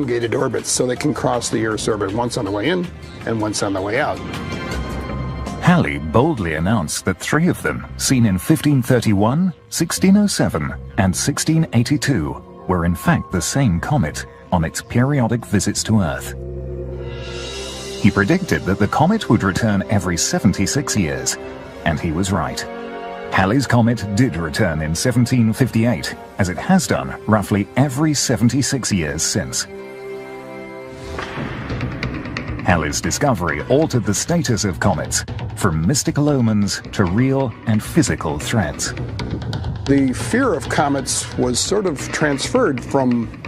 elongated orbits so they can cross the Earth's orbit once on the way in and once on the way out. Halley boldly announced that 3 of them, seen in 1531, 1607 and 1682, were in fact the same comet on its periodic visits to Earth. He predicted that the comet would return every 76 years, and he was right. Halley's comet did return in 1758, as it has done roughly every 76 years since. Halley's discovery altered the status of comets, from mystical omens to real and physical threats. The fear of comets was sort of transferred from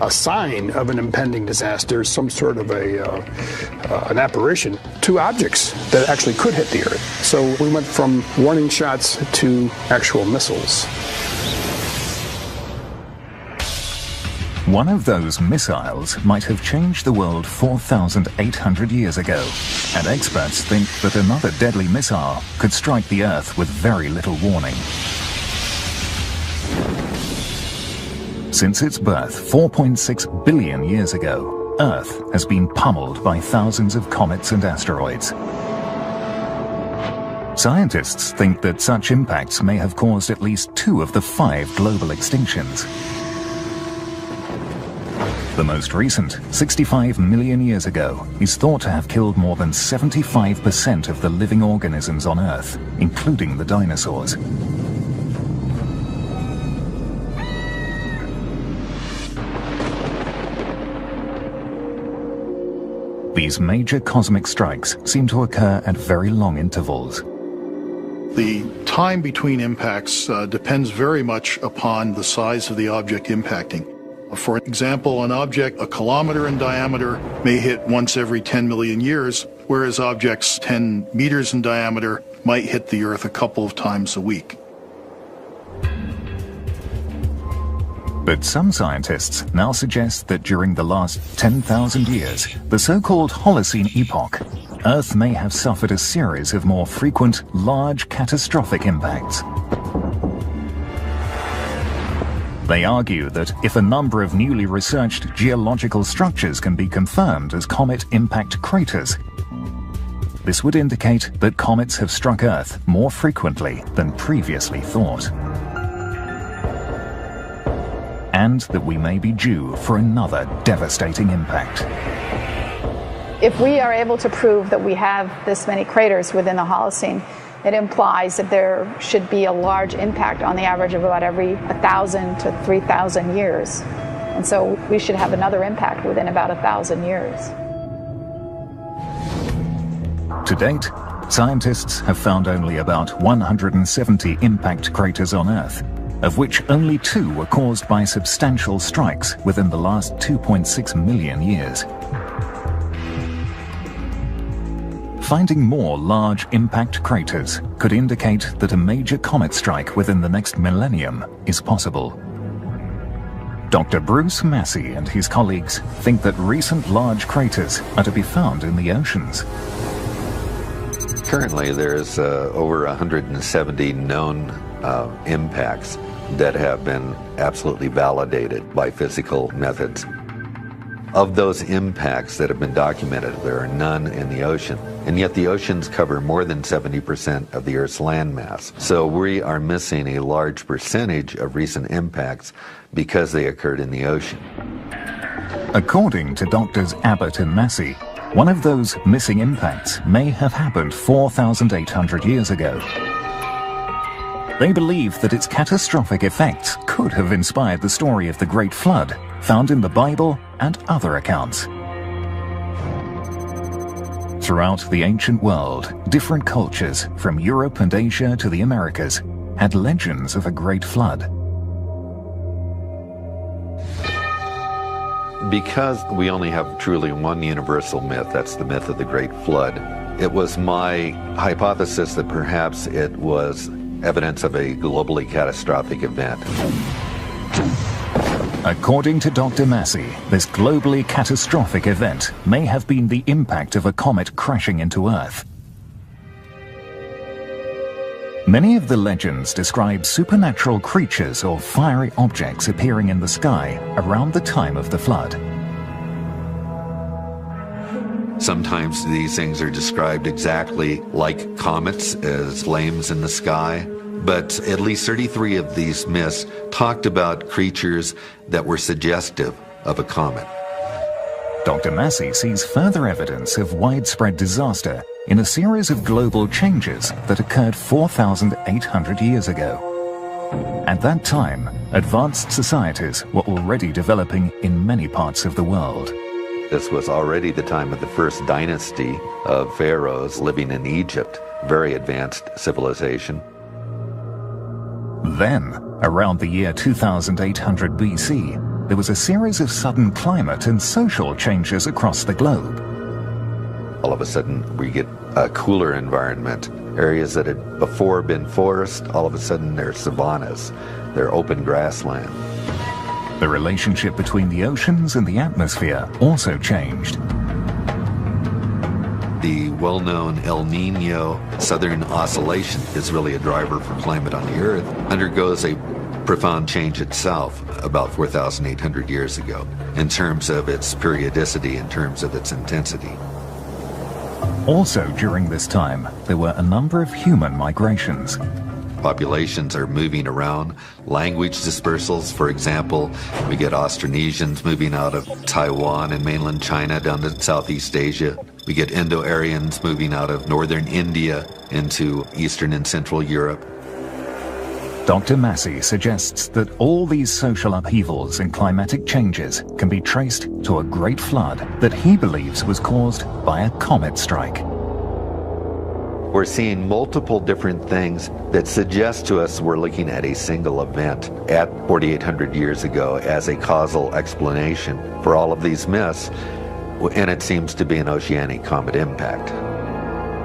a sign of an impending disaster, some sort of an apparition, to objects that actually could hit the Earth. So we went from warning shots to actual missiles. One of those missiles might have changed the world 4,800 years ago, and experts think that another deadly missile could strike the Earth with very little warning. Since its birth 4.6 billion years ago, Earth has been pummeled by thousands of comets and asteroids. Scientists think that such impacts may have caused at least 2 of the 5 global extinctions. The most recent, 65 million years ago, is thought to have killed more than 75% of the living organisms on Earth, including the dinosaurs. These major cosmic strikes seem to occur at very long intervals. The time between impacts depends very much upon the size of the object impacting. For example, an object 1 kilometer in diameter may hit once every 10 million years, whereas objects 10 meters in diameter might hit the Earth a couple of times a week. But some scientists now suggest that during the last 10,000 years, the so-called Holocene epoch, Earth may have suffered a series of more frequent, large, catastrophic impacts. They argue that if a number of newly researched geological structures can be confirmed as comet impact craters, this would indicate that comets have struck Earth more frequently than previously thought, and that we may be due for another devastating impact. If we are able to prove that we have this many craters within the Holocene, it implies that there should be a large impact on the average of about every 1,000 to 3,000 years. And so we should have another impact within about 1,000 years. To date, scientists have found only about 170 impact craters on Earth, of which only 2 were caused by substantial strikes within the last 2.6 million years. Finding more large impact craters could indicate that a major comet strike within the next millennium is possible. Dr. Bruce Massey and his colleagues think that recent large craters are to be found in the oceans. Currently, there's over 170 known impacts that have been absolutely validated by physical methods. Of those impacts that have been documented, there are none in the ocean, and yet the oceans cover more than 70% of the Earth's landmass. So we are missing a large percentage of recent impacts because they occurred in the ocean. According to Drs. Abbott and Massey, one of those missing impacts may have happened 4,800 years ago. They believe that its catastrophic effects could have inspired the story of the Great Flood, found in the Bible and other accounts. Throughout the ancient world, different cultures, from Europe and Asia to the Americas, had legends of a great flood. Because we only have truly one universal myth, that's the myth of the Great Flood, it was my hypothesis that perhaps it was evidence of a globally catastrophic event. According to Dr. Massey, this globally catastrophic event may have been the impact of a comet crashing into Earth. Many of the legends describe supernatural creatures or fiery objects appearing in the sky around the time of the flood. Sometimes these things are described exactly like comets as flames in the sky, but at least 33 of these myths talked about creatures that were suggestive of a comet. Dr. Massey sees further evidence of widespread disaster in a series of global changes that occurred 4,800 years ago. At that time, advanced societies were already developing in many parts of the world. This was already the time of the first dynasty of pharaohs living in Egypt, very advanced civilization. Then, around the year 2800 BC, there was a series of sudden climate and social changes across the globe. All of a sudden, we get a cooler environment. Areas that had before been forest, all of a sudden they're savannas, they're open grassland. The relationship between the oceans and the atmosphere also changed. The well-known El Nino Southern Oscillation is really a driver for climate on the Earth, undergoes a profound change itself about 4,800 years ago in terms of its periodicity, in terms of its intensity. Also during this time, there were a number of human migrations. Populations are moving around. Language dispersals, for example, we get Austronesians moving out of Taiwan and mainland China down to Southeast Asia. We get Indo-Aryans moving out of northern India into Eastern and Central Europe. Dr. Massey suggests that all these social upheavals and climatic changes can be traced to a great flood that he believes was caused by a comet strike. We're seeing multiple different things that suggest to us we're looking at a single event at 4,800 years ago as a causal explanation for all of these myths, and it seems to be an oceanic comet impact.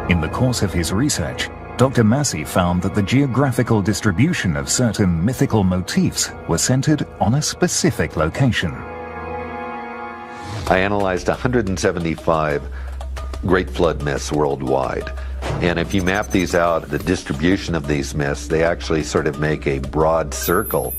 In the course of his research, Dr. Massey found that the geographical distribution of certain mythical motifs were centered on a specific location. I analyzed 175 Great Flood myths worldwide. And if you map these out, the distribution of these myths, they actually sort of make a broad circle,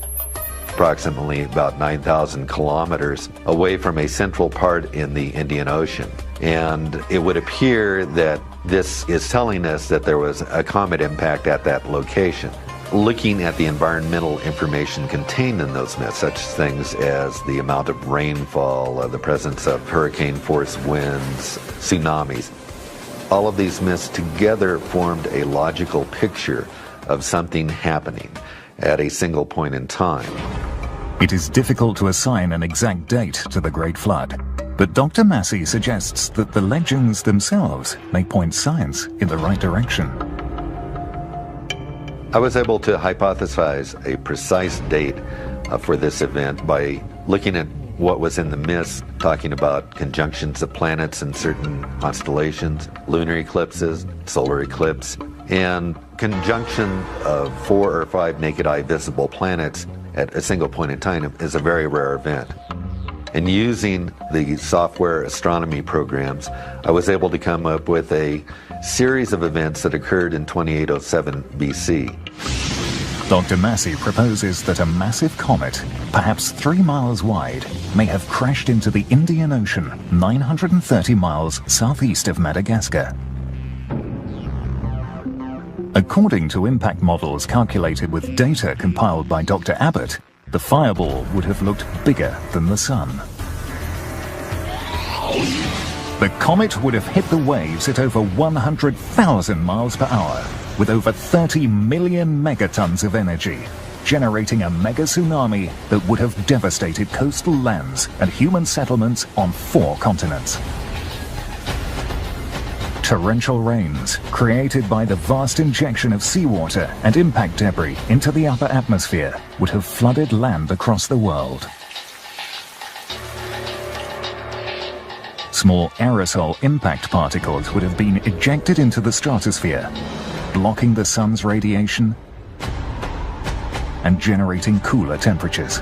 approximately about 9,000 kilometers away from a central part in the Indian Ocean. And it would appear that this is telling us that there was a comet impact at that location. Looking at the environmental information contained in those myths, such things as the amount of rainfall, the presence of hurricane-force winds, tsunamis, all of these myths together formed a logical picture of something happening at a single point in time. It is difficult to assign an exact date to the Great Flood, but Dr. Massey suggests that the legends themselves may point science in the right direction. I was able to hypothesize a precise date for this event by looking at what was in the myths, talking about conjunctions of planets in certain constellations, lunar eclipses, solar eclipse, and conjunction of 4 or 5 naked eye visible planets at a single point in time is a very rare event. And using the software astronomy programs, I was able to come up with a series of events that occurred in 2807 BC. Dr. Massey proposes that a massive comet, perhaps 3 miles wide, may have crashed into the Indian Ocean 930 miles southeast of Madagascar. According to impact models calculated with data compiled by Dr. Abbott, the fireball would have looked bigger than the sun. The comet would have hit the waves at over 100,000 miles per hour, with over 30 million megatons of energy, generating a mega tsunami that would have devastated coastal lands and human settlements on 4 continents. Torrential rains, created by the vast injection of seawater and impact debris into the upper atmosphere, would have flooded land across the world. Small aerosol impact particles would have been ejected into the stratosphere, blocking the sun's radiation and generating cooler temperatures.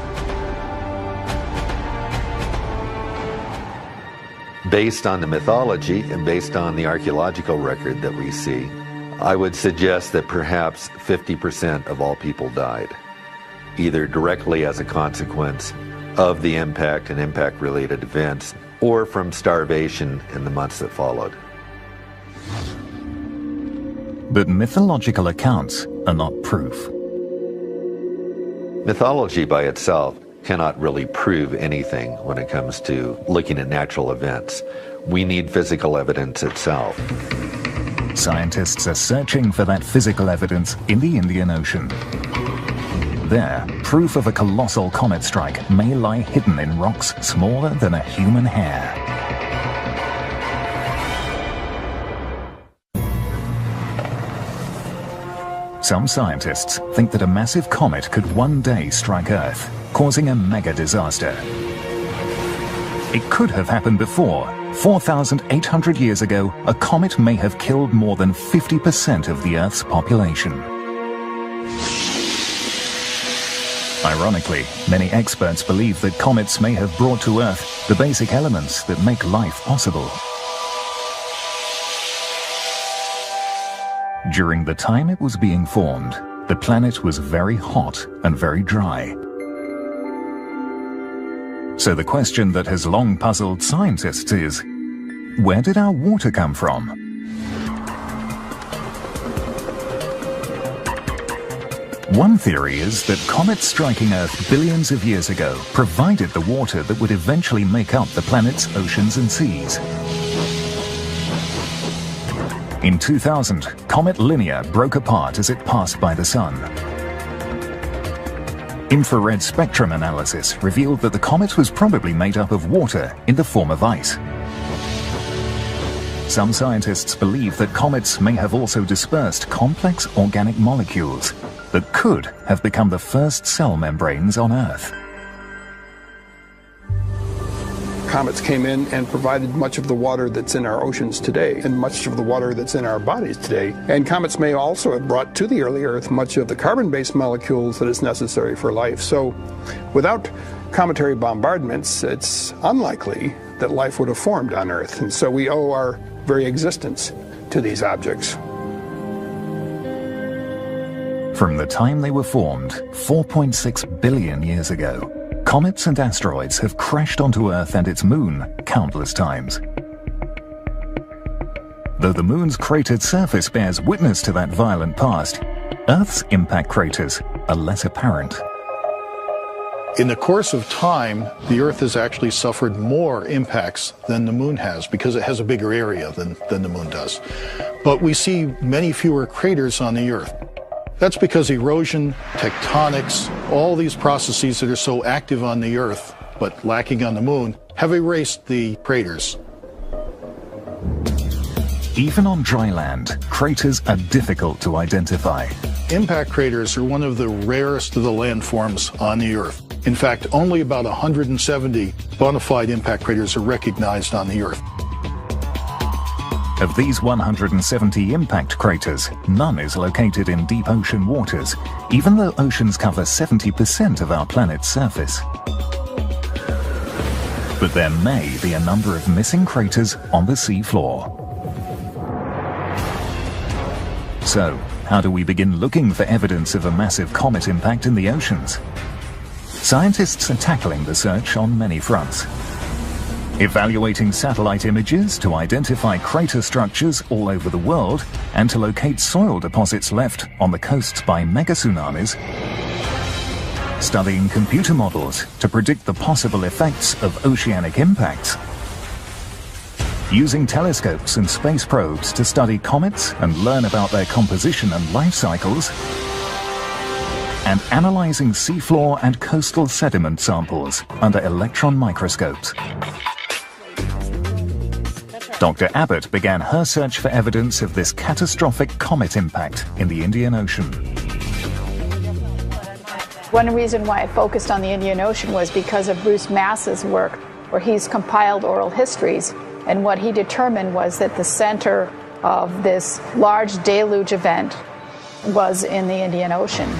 Based on the mythology and based on the archaeological record that we see, I would suggest that perhaps 50% of all people died, either directly as a consequence of the impact and impact-related events, or from starvation in the months that followed. But mythological accounts are not proof. Mythology by itself cannot really prove anything when it comes to looking at natural events. We need physical evidence itself. Scientists are searching for that physical evidence in the Indian Ocean. There, proof of a colossal comet strike may lie hidden in rocks smaller than a human hair. Some scientists think that a massive comet could one day strike Earth, causing a mega disaster. It could have happened before. 4,800 years ago, a comet may have killed more than 50% of the Earth's population. Ironically, many experts believe that comets may have brought to Earth the basic elements that make life possible. During the time it was being formed, the planet was very hot and very dry. So the question that has long puzzled scientists is, where did our water come from? One theory is that comets striking Earth billions of years ago provided the water that would eventually make up the planet's oceans and seas. In 2000, Comet Linear broke apart as it passed by the Sun. Infrared spectrum analysis revealed that the comet was probably made up of water in the form of ice. Some scientists believe that comets may have also dispersed complex organic molecules that could have become the first cell membranes on Earth. Comets came in and provided much of the water that's in our oceans today and much of the water that's in our bodies today. And comets may also have brought to the early Earth much of the carbon-based molecules that is necessary for life. So without cometary bombardments, it's unlikely that life would have formed on Earth. And so we owe our very existence to these objects. From the time they were formed, 4.6 billion years ago, comets and asteroids have crashed onto Earth and its moon countless times. Though the moon's cratered surface bears witness to that violent past, Earth's impact craters are less apparent. In the course of time, the Earth has actually suffered more impacts than the Moon has because it has a bigger area than the Moon does. But we see many fewer craters on the Earth. That's because erosion, tectonics, all these processes that are so active on the Earth but lacking on the Moon have erased the craters. Even on dry land, craters are difficult to identify. Impact craters are one of the rarest of the landforms on the Earth. In fact, only about 170 bona fide impact craters are recognized on the Earth. Of these 170 impact craters, none is located in deep ocean waters, even though oceans cover 70% of our planet's surface. But there may be a number of missing craters on the sea floor. So, how do we begin looking for evidence of a massive comet impact in the oceans? Scientists are tackling the search on many fronts. Evaluating satellite images to identify crater structures all over the world and to locate soil deposits left on the coasts by megatsunamis. Studying computer models to predict the possible effects of oceanic impacts. Using telescopes and space probes to study comets and learn about their composition and life cycles. And analyzing seafloor and coastal sediment samples under electron microscopes. Dr. Abbott began her search for evidence of this catastrophic comet impact in the Indian Ocean. One reason why I focused on the Indian Ocean was because of Bruce Mass's work, where he's compiled oral histories, and what he determined was that the center of this large deluge event was in the Indian Ocean.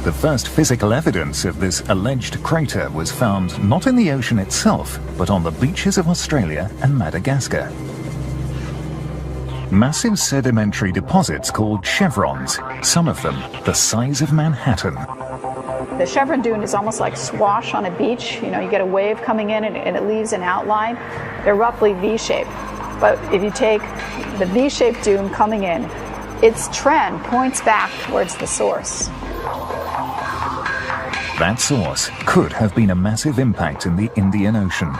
The first physical evidence of this alleged crater was found not in the ocean itself, but on the beaches of Australia and Madagascar. Massive sedimentary deposits called chevrons, some of them the size of Manhattan. The chevron dune is almost like swash on a beach. You know, you get a wave coming in and it leaves an outline. They're roughly V-shaped. But if you take the V-shaped dune coming in, its trend points back towards the source. That source could have been a massive impact in the Indian Ocean.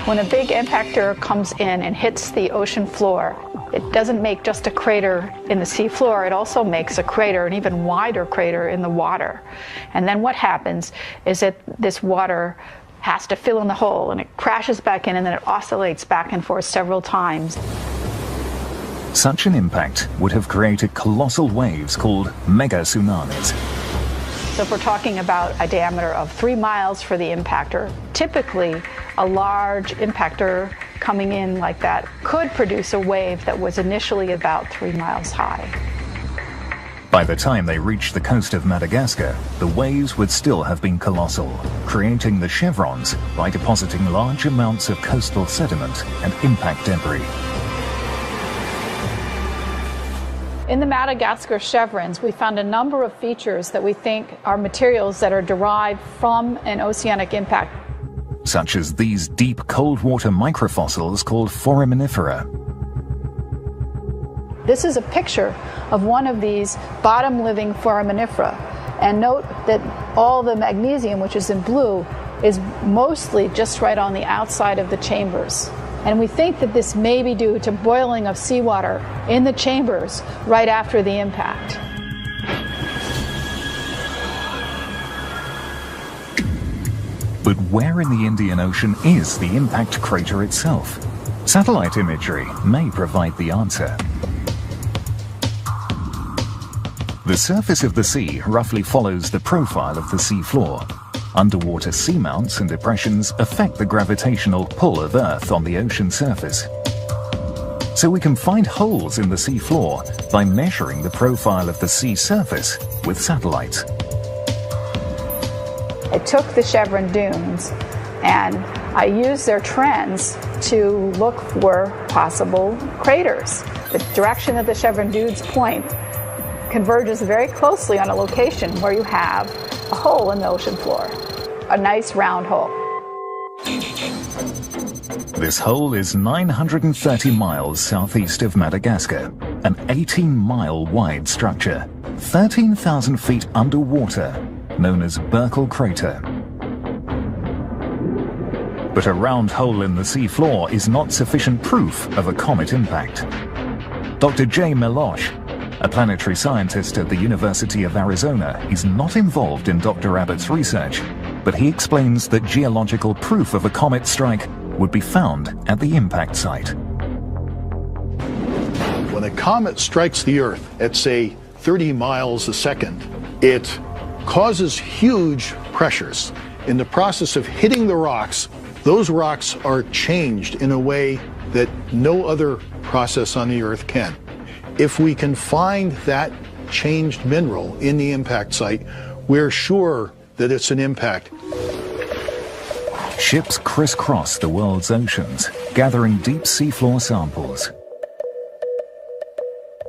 When a big impactor comes in and hits the ocean floor, it doesn't make just a crater in the sea floor, it also makes a crater, an even wider crater in the water. And then what happens is that this water has to fill in the hole, and it crashes back in, and then it oscillates back and forth several times. Such an impact would have created colossal waves called mega tsunamis. So if we're talking about a diameter of 3 miles for the impactor, typically a large impactor coming in like that could produce a wave that was initially about 3 miles high. By the time they reached the coast of Madagascar, the waves would still have been colossal, creating the chevrons by depositing large amounts of coastal sediment and impact debris. In the Madagascar chevrons, we found a number of features that we think are materials that are derived from an oceanic impact. Such as these deep cold water microfossils called foraminifera. This is a picture of one of these bottom-living foraminifera. And note that all the magnesium, which is in blue, is mostly just right on the outside of the chambers. And we think that this may be due to boiling of seawater in the chambers right after the impact. But where in the Indian Ocean is the impact crater itself? Satellite imagery may provide the answer. The surface of the sea roughly follows the profile of the sea floor. Underwater seamounts and depressions affect the gravitational pull of Earth on the ocean surface. So we can find holes in the sea floor by measuring the profile of the sea surface with satellites. I took the chevron dunes and I used their trends to look for possible craters. The direction that the chevron dunes point converges very closely on a location where you have a hole in the ocean floor, a nice round hole. This hole is 930 miles southeast of Madagascar, an 18-mile wide structure, 13,000 feet underwater, known as Burkle Crater. But a round hole in the sea floor is not sufficient proof of a comet impact. Dr. Jay Melosh, a planetary scientist at the University of Arizona, is not involved in Dr. Abbott's research, but he explains that geological proof of a comet strike would be found at the impact site. When a comet strikes the Earth at, say, 30 miles a second, it causes huge pressures. In the process of hitting the rocks, those rocks are changed in a way that no other process on the Earth can. If we can find that changed mineral in the impact site, we're sure that it's an impact. Ships crisscross the world's oceans, gathering deep seafloor samples.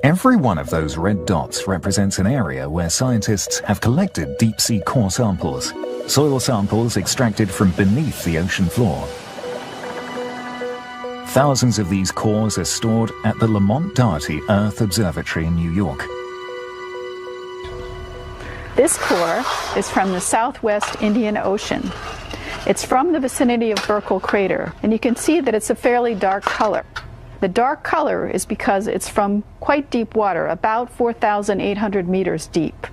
Every one of those red dots represents an area where scientists have collected deep-sea core samples, soil samples extracted from beneath the ocean floor. Thousands of these cores are stored at the Lamont Doherty Earth Observatory in New York. This core is from the southwest Indian Ocean. It's from the vicinity of Burkle Crater, and you can see that it's a fairly dark color. The dark color is because it's from quite deep water, about 4,800 meters deep.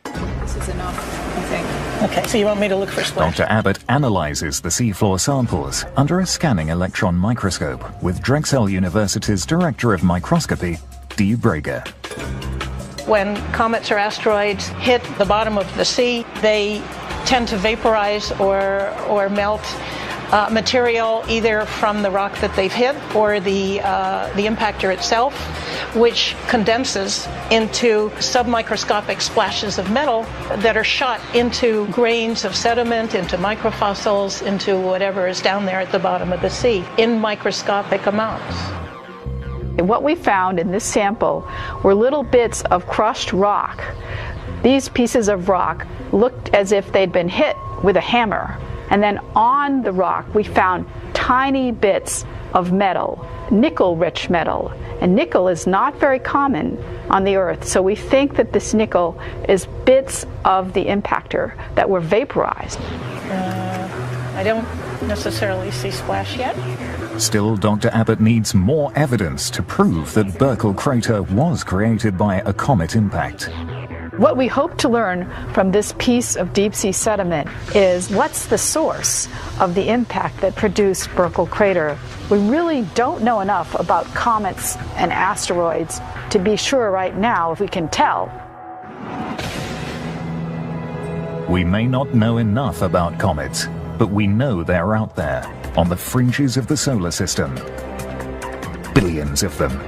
This is enough, I think. Okay, so you want me to look for splash? Dr. Abbott analyzes the seafloor samples under a scanning electron microscope with Drexel University's Director of Microscopy, Dee Brager. When comets or asteroids hit the bottom of the sea, they tend to vaporize or melt material either from the rock that they've hit or the impactor itself, which condenses into submicroscopic splashes of metal that are shot into grains of sediment, into microfossils, into whatever is down there at the bottom of the sea in microscopic amounts. What we found in this sample were little bits of crushed rock These pieces of rock looked as if they'd been hit with a hammer. And then on the rock, we found tiny bits of metal, nickel-rich metal. And nickel is not very common on the Earth, so we think that this nickel is bits of the impactor that were vaporized. I don't necessarily see splash yet. Still, Dr. Abbott needs more evidence to prove that Burckle crater was created by a comet impact. What we hope to learn from this piece of deep-sea sediment is what's the source of the impact that produced Burckle crater. We really don't know enough about comets and asteroids to be sure right now if we can tell. We may not know enough about comets, but we know they're out there, on the fringes of the solar system. Billions of them.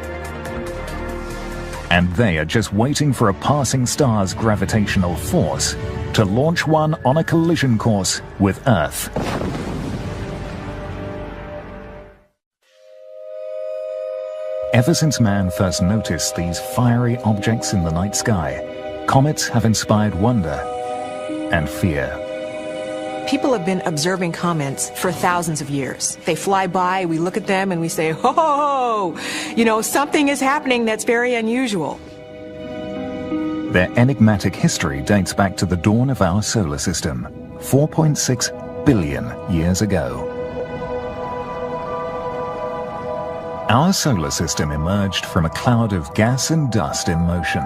And they are just waiting for a passing star's gravitational force to launch one on a collision course with Earth. Ever since man first noticed these fiery objects in the night sky, comets have inspired wonder and fear. People have been observing comets for thousands of years. They fly by, we look at them and we say, ho, ho, ho, you know, something is happening that's very unusual. Their enigmatic history dates back to the dawn of our solar system, 4.6 billion years ago. Our solar system emerged from a cloud of gas and dust in motion.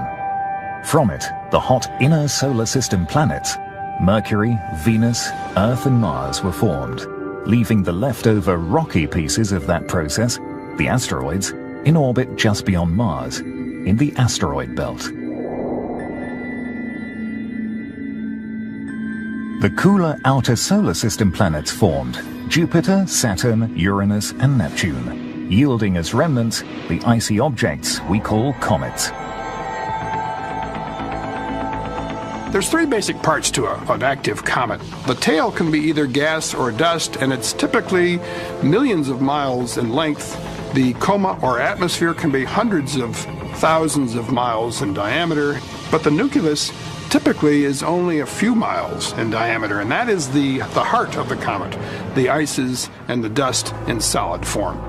From it, the hot inner solar system planets, Mercury, Venus, Earth and Mars were formed, leaving the leftover rocky pieces of that process, the asteroids, in orbit just beyond Mars, in the asteroid belt. The cooler outer solar system planets formed Jupiter, Saturn, Uranus and Neptune, yielding as remnants the icy objects we call comets. There's three basic parts to an active comet. The tail can be either gas or dust, and it's typically millions of miles in length. The coma or atmosphere can be hundreds of thousands of miles in diameter, but the nucleus typically is only a few miles in diameter, and that is the heart of the comet, the ices and the dust in solid form.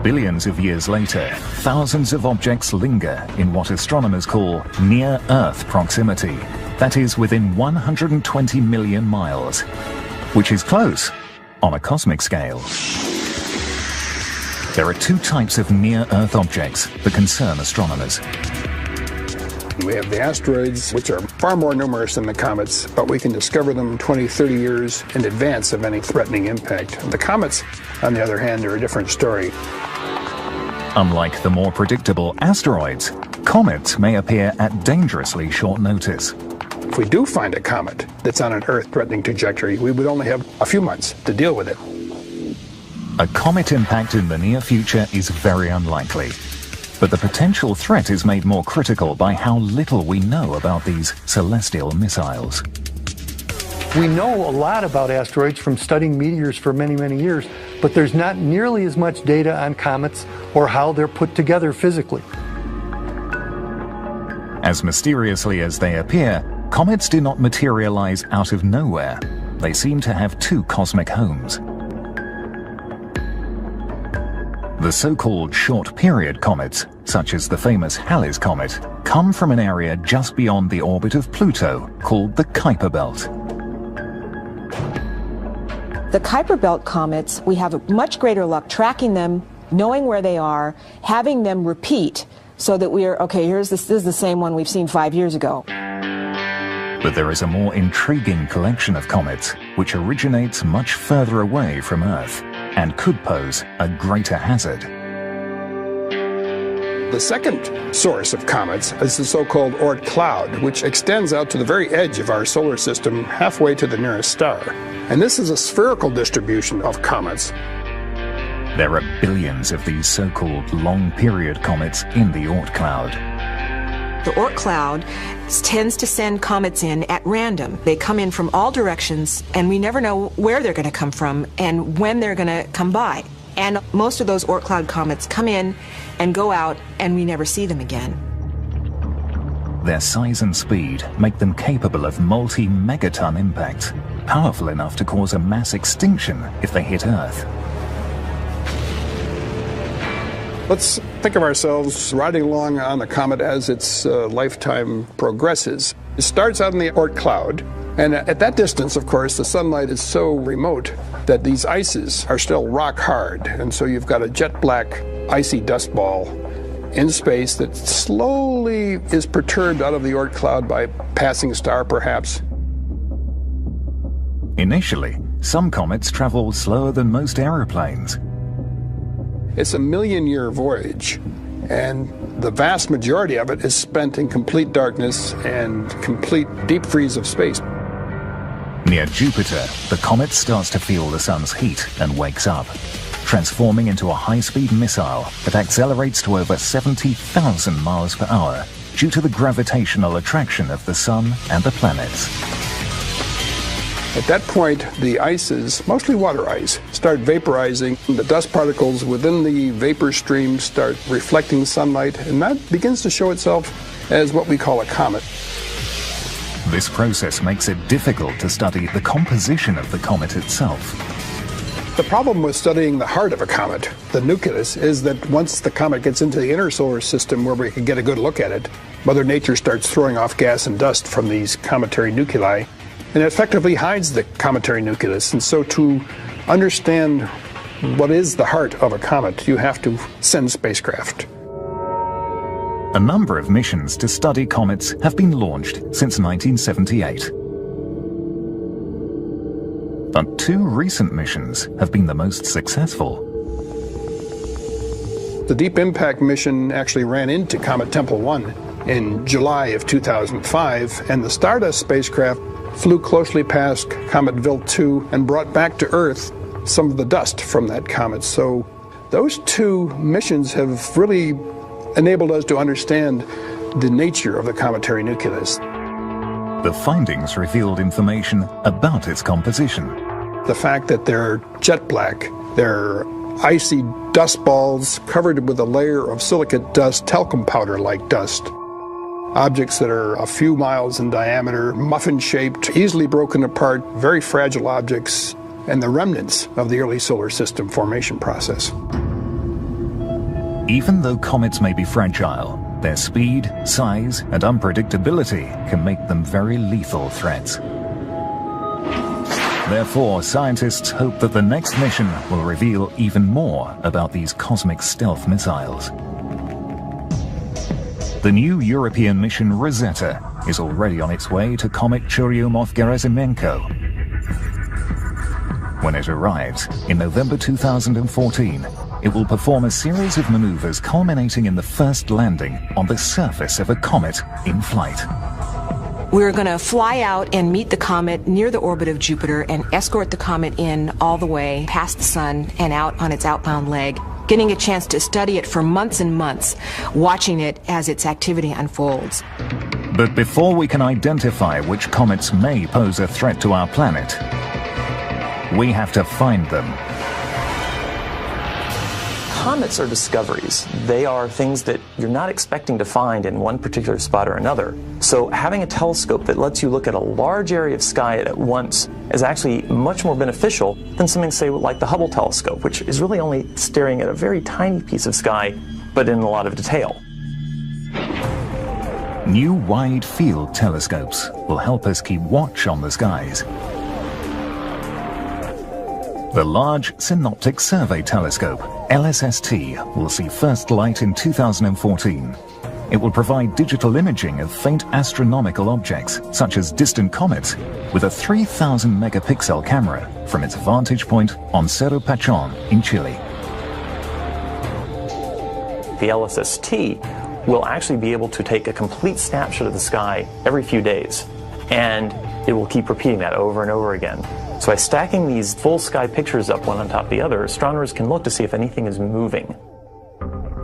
Billions of years later, thousands of objects linger in what astronomers call near-Earth proximity. That is, within 120 million miles, which is close on a cosmic scale. There are two types of near-Earth objects that concern astronomers. We have the asteroids, which are far more numerous than the comets, but we can discover them 20, 30 years in advance of any threatening impact. The comets, on the other hand, are a different story. Unlike the more predictable asteroids, comets may appear at dangerously short notice. If we do find a comet that's on an Earth-threatening trajectory, we would only have a few months to deal with it. A comet impact in the near future is very unlikely, but the potential threat is made more critical by how little we know about these celestial missiles. We know a lot about asteroids from studying meteors for many, many years, but there's not nearly as much data on comets or how they're put together physically. As mysteriously as they appear, comets do not materialize out of nowhere. They seem to have two cosmic homes. The so-called short-period comets, such as the famous Halley's Comet, come from an area just beyond the orbit of Pluto called the Kuiper Belt. The Kuiper Belt comets, we have much greater luck tracking them, knowing where they are, having them repeat so that we are, okay, this is the same one we've seen 5 years ago. But there is a more intriguing collection of comets which originates much further away from Earth and could pose a greater hazard. The second source of comets is the so-called Oort cloud, which extends out to the very edge of our solar system, halfway to the nearest star. And this is a spherical distribution of comets. There are billions of these so-called long-period comets in the Oort cloud. The Oort cloud tends to send comets in at random. They come in from all directions, and we never know where they're going to come from and when they're going to come by. And most of those Oort cloud comets come in and go out, and we never see them again. Their size and speed make them capable of multi-megaton impact, powerful enough to cause a mass extinction if they hit Earth. Let's think of ourselves riding along on the comet as its lifetime progresses. It starts out in the Oort cloud, and at that distance, of course, the sunlight is so remote that these ices are still rock hard, and so you've got a jet black icy dust ball in space that slowly is perturbed out of the Oort cloud by passing star, perhaps. Initially, some comets travel slower than most aeroplanes. It's a million-year voyage, and the vast majority of it is spent in complete darkness and complete deep freeze of space. Near Jupiter, the comet starts to feel the sun's heat and wakes up, transforming into a high-speed missile that accelerates to over 70,000 miles per hour due to the gravitational attraction of the sun and the planets. At that point, the ices, mostly water ice, start vaporizing. The dust particles within the vapor stream start reflecting sunlight, and that begins to show itself as what we call a comet. This process makes it difficult to study the composition of the comet itself. The problem with studying the heart of a comet, the nucleus, is that once the comet gets into the inner solar system where we can get a good look at it, Mother Nature starts throwing off gas and dust from these cometary nuclei, and it effectively hides the cometary nucleus. And so to understand what is the heart of a comet, you have to send spacecraft. A number of missions to study comets have been launched since 1978. But two recent missions have been the most successful. The Deep Impact mission actually ran into Comet Tempel 1 in July of 2005, and the Stardust spacecraft flew closely past Comet Wild 2 and brought back to Earth some of the dust from that comet. So those two missions have really enabled us to understand the nature of the cometary nucleus. The findings revealed information about its composition. The fact that they're jet black, they're icy dust balls covered with a layer of silicate dust, talcum powder-like dust. Objects that are a few miles in diameter, muffin-shaped, easily broken apart, very fragile objects, and the remnants of the early solar system formation process. Even though comets may be fragile, their speed, size, and unpredictability can make them very lethal threats. Therefore, scientists hope that the next mission will reveal even more about these cosmic stealth missiles. The new European mission Rosetta is already on its way to Comet Churyumov-Gerasimenko. When it arrives in November 2014, it will perform a series of maneuvers culminating in the first landing on the surface of a comet in flight. We're going to fly out and meet the comet near the orbit of Jupiter and escort the comet in all the way past the sun and out on its outbound leg, getting a chance to study it for months and months, watching it as its activity unfolds. But before we can identify which comets may pose a threat to our planet, we have to find them. Comets are discoveries. They are things that you're not expecting to find in one particular spot or another. So having a telescope that lets you look at a large area of sky at once is actually much more beneficial than something, say, like the Hubble telescope, which is really only staring at a very tiny piece of sky, but in a lot of detail. New wide-field telescopes will help us keep watch on the skies. The Large Synoptic Survey Telescope, LSST, will see first light in 2014. It will provide digital imaging of faint astronomical objects, such as distant comets, with a 3,000 megapixel camera from its vantage point on Cerro Pachon in Chile. The LSST will actually be able to take a complete snapshot of the sky every few days, and it will keep repeating that over and over again. So by stacking these full sky pictures up one on top of the other, astronomers can look to see if anything is moving.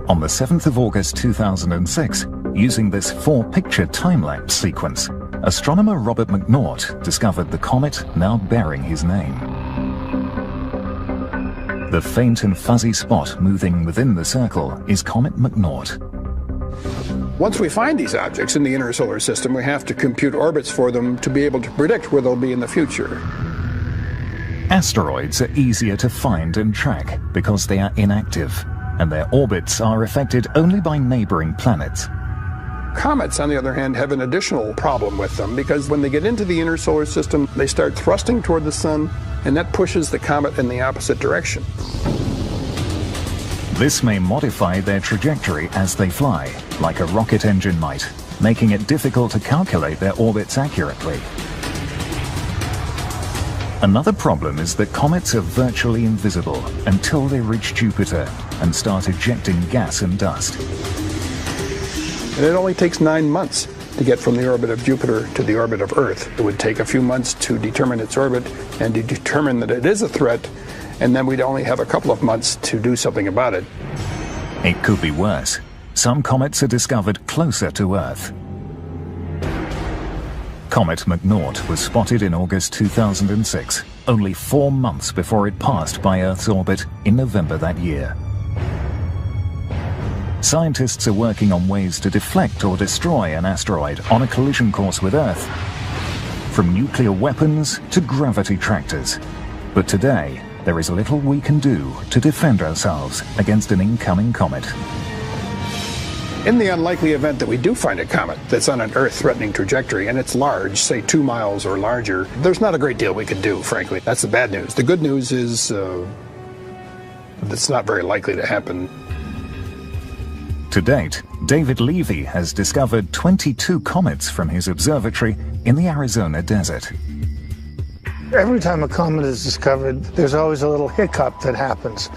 On the 7th of August 2006, using this 4-picture time-lapse sequence, astronomer Robert McNaught discovered the comet now bearing his name. The faint and fuzzy spot moving within the circle is Comet McNaught. Once we find these objects in the inner solar system, we have to compute orbits for them to be able to predict where they'll be in the future. Asteroids are easier to find and track because they are inactive, and their orbits are affected only by neighboring planets. Comets, on the other hand, have an additional problem with them because when they get into the inner solar system, they start thrusting toward the sun, and that pushes the comet in the opposite direction. This may modify their trajectory as they fly, like a rocket engine might, making it difficult to calculate their orbits accurately. Another problem is that comets are virtually invisible until they reach Jupiter and start ejecting gas and dust. And it only takes 9 months to get from the orbit of Jupiter to the orbit of Earth. It would take a few months to determine its orbit and to determine that it is a threat, and then we'd only have a couple of months to do something about it. It could be worse. Some comets are discovered closer to Earth. Comet McNaught was spotted in August 2006, only 4 months before it passed by Earth's orbit in November that year. Scientists are working on ways to deflect or destroy an asteroid on a collision course with Earth, from nuclear weapons to gravity tractors. But today, there is little we can do to defend ourselves against an incoming comet. In the unlikely event that we do find a comet that's on an Earth-threatening trajectory and it's large, say 2 miles or larger, there's not a great deal we can do, frankly. That's the bad news. The good news is it's not very likely to happen. To date, David Levy has discovered 22 comets from his observatory in the Arizona desert. Every time a comet is discovered, there's always a little hiccup that happens.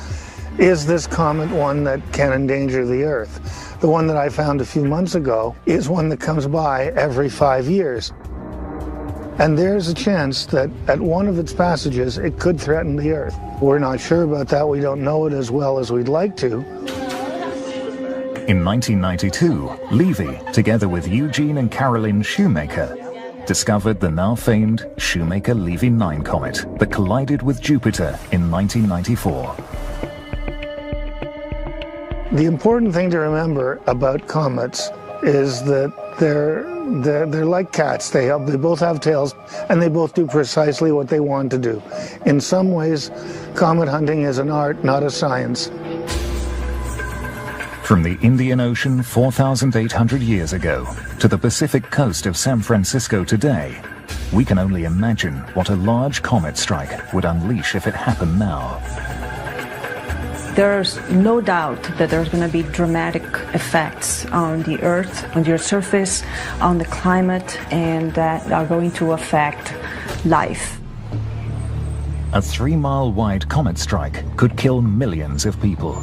Is this comet one that can endanger the Earth? The one that I found a few months ago is one that comes by every 5 years. And there's a chance that at one of its passages, it could threaten the Earth. We're not sure about that. We don't know it as well as we'd like to. In 1992, Levy, together with Eugene and Carolyn Shoemaker, discovered the now famed Shoemaker-Levy 9 comet that collided with Jupiter in 1994. The important thing to remember about comets is that they're like cats. They both have tails, and they both do precisely what they want to do. In some ways, comet hunting is an art, not a science. From the Indian Ocean 4,800 years ago to the Pacific coast of San Francisco today, we can only imagine what a large comet strike would unleash if it happened now. There's no doubt that there's going to be dramatic effects on the Earth, on the Earth's surface, on the climate, and that are going to affect life. A 3-mile wide comet strike could kill millions of people.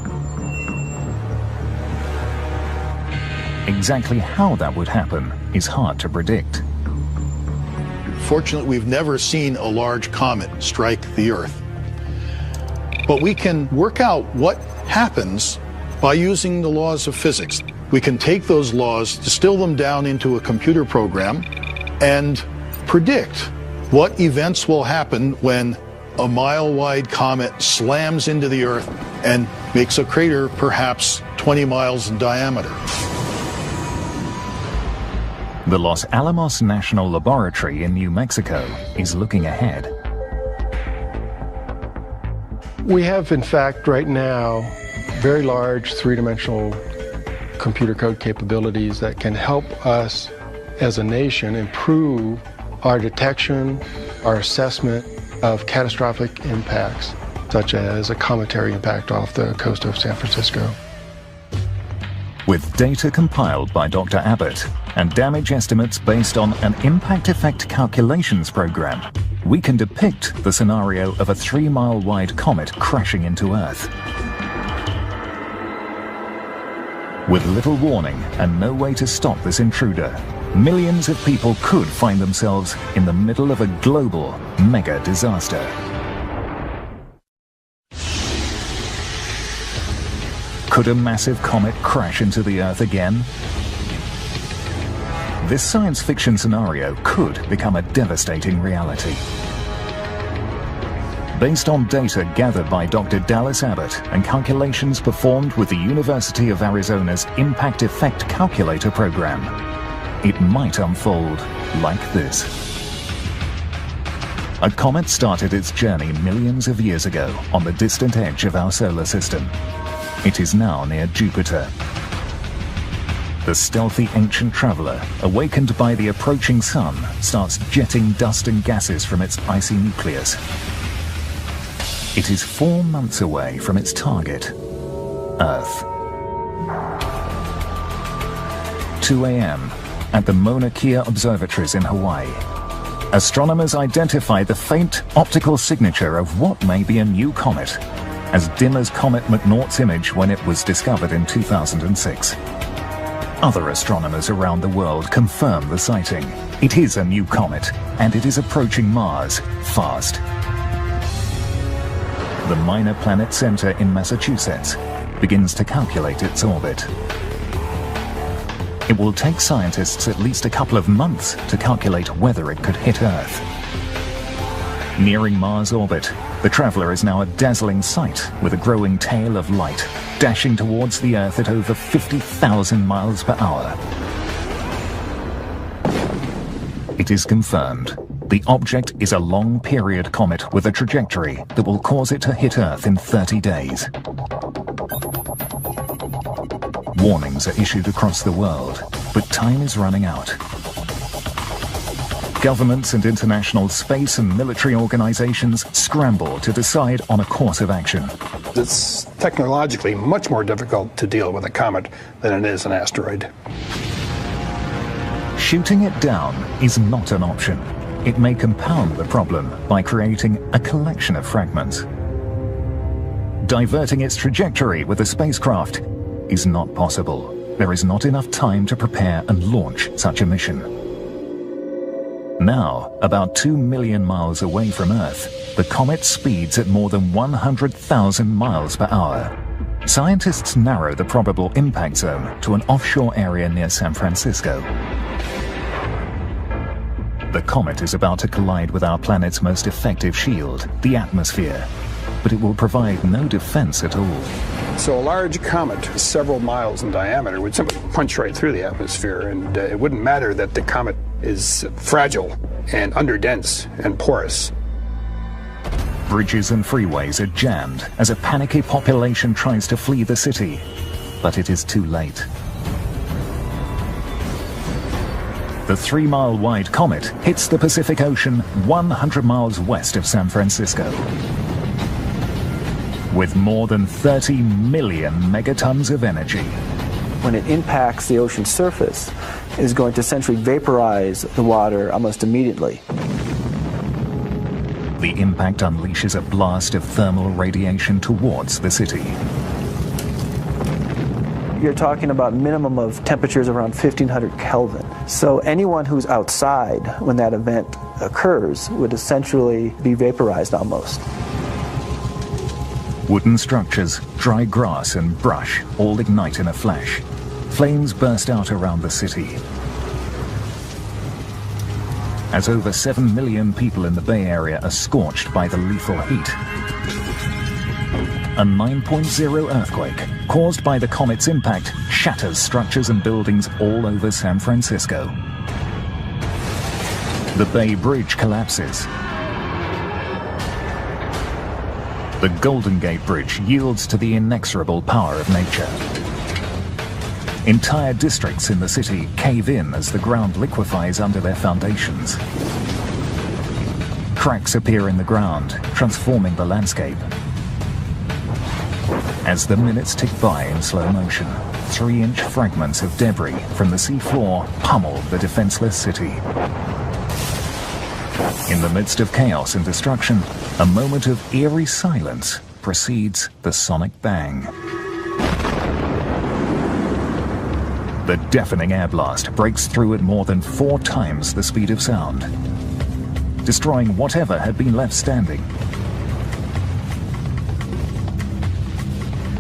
Exactly how that would happen is hard to predict. Fortunately, we've never seen a large comet strike the Earth. But we can work out what happens by using the laws of physics. We can take those laws, distill them down into a computer program, and predict what events will happen when a mile-wide comet slams into the Earth and makes a crater perhaps 20 miles in diameter. The Los Alamos National Laboratory in New Mexico is looking ahead. We have, in fact, right now, very large three-dimensional computer code capabilities that can help us as a nation improve our detection, our assessment of catastrophic impacts, such as a cometary impact off the coast of San Francisco. With data compiled by Dr. Abbott and damage estimates based on an impact effect calculations program, we can depict the scenario of a 3-mile wide comet crashing into Earth. With little warning and no way to stop this intruder, millions of people could find themselves in the middle of a global mega disaster. Could a massive comet crash into the Earth again? This science fiction scenario could become a devastating reality. Based on data gathered by Dr. Dallas Abbott and calculations performed with the University of Arizona's Impact Effect Calculator program, it might unfold like this. A comet started its journey millions of years ago on the distant edge of our solar system. It is now near Jupiter. The stealthy ancient traveler, awakened by the approaching sun, starts jetting dust and gases from its icy nucleus. It is 4 months away from its target, Earth. 2 a.m. at the Mauna Kea observatories in Hawaii. Astronomers identify the faint optical signature of what may be a new comet, as dim as Comet McNaught's image when it was discovered in 2006. Other astronomers around the world confirm the sighting. It is a new comet, and it is approaching Mars fast. The Minor Planet Center in Massachusetts begins to calculate its orbit. It will take scientists at least a couple of months to calculate whether it could hit Earth. Nearing Mars orbit, the traveler is now a dazzling sight with a growing tail of light, dashing towards the Earth at over 50,000 miles per hour. It is confirmed. The object is a long-period comet with a trajectory that will cause it to hit Earth in 30 days. Warnings are issued across the world, but time is running out. Governments and international space and military organizations scramble to decide on a course of action. It's technologically much more difficult to deal with a comet than it is an asteroid. Shooting it down is not an option. It may compound the problem by creating a collection of fragments. Diverting its trajectory with a spacecraft is not possible. There is not enough time to prepare and launch such a mission. Now, about 2 million miles away from Earth, the comet speeds at more than 100,000 miles per hour. Scientists narrow the probable impact zone to an offshore area near San Francisco. The comet is about to collide with our planet's most effective shield, the atmosphere, but it will provide no defense at all. So a large comet, several miles in diameter, would simply punch right through the atmosphere, and it wouldn't matter that the comet is fragile and underdense and porous. Bridges and freeways are jammed as a panicky population tries to flee the city, but it is too late. The 3-mile-wide comet hits the Pacific Ocean 100 miles west of San Francisco. With more than 30 million megatons of energy. When it impacts the ocean surface, it is going to essentially vaporize the water almost immediately. The impact unleashes a blast of thermal radiation towards the city. You're talking about minimum of temperatures around 1500 Kelvin. So anyone who's outside when that event occurs would essentially be vaporized almost. Wooden structures, dry grass and brush all ignite in a flash. Flames burst out around the city. As over 7 million people in the Bay Area are scorched by the lethal heat. A 9.0 earthquake caused by the comet's impact shatters structures and buildings all over San Francisco. The Bay Bridge collapses. The Golden Gate Bridge yields to the inexorable power of nature. Entire districts in the city cave in as the ground liquefies under their foundations. Cracks appear in the ground, transforming the landscape. As the minutes tick by in slow motion, 3-inch fragments of debris from the seafloor pummel the defenseless city. In the midst of chaos and destruction, a moment of eerie silence precedes the sonic bang. The deafening air blast breaks through at more than 4 times the speed of sound, destroying whatever had been left standing.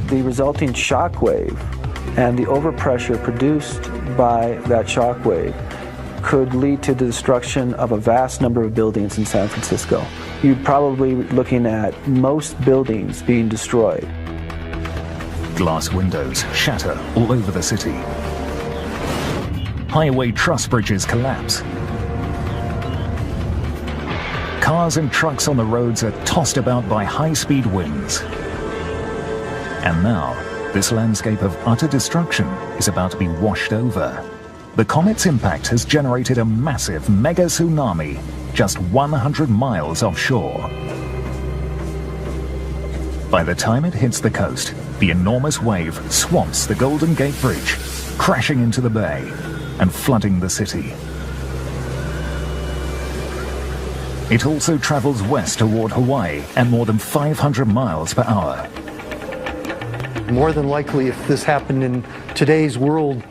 The resulting shock wave and the overpressure produced by that shock wave could lead to the destruction of a vast number of buildings in San Francisco. You're probably looking at most buildings being destroyed. Glass windows shatter all over the city. Highway truss bridges collapse. Cars and trucks on the roads are tossed about by high-speed winds. And now, this landscape of utter destruction is about to be washed over. The comet's impact has generated a massive mega tsunami just 100 miles offshore. By the time it hits the coast, the enormous wave swamps the Golden Gate Bridge, crashing into the bay and flooding the city. It also travels west toward Hawaii at more than 500 miles per hour. More than likely, if this happened in today's world,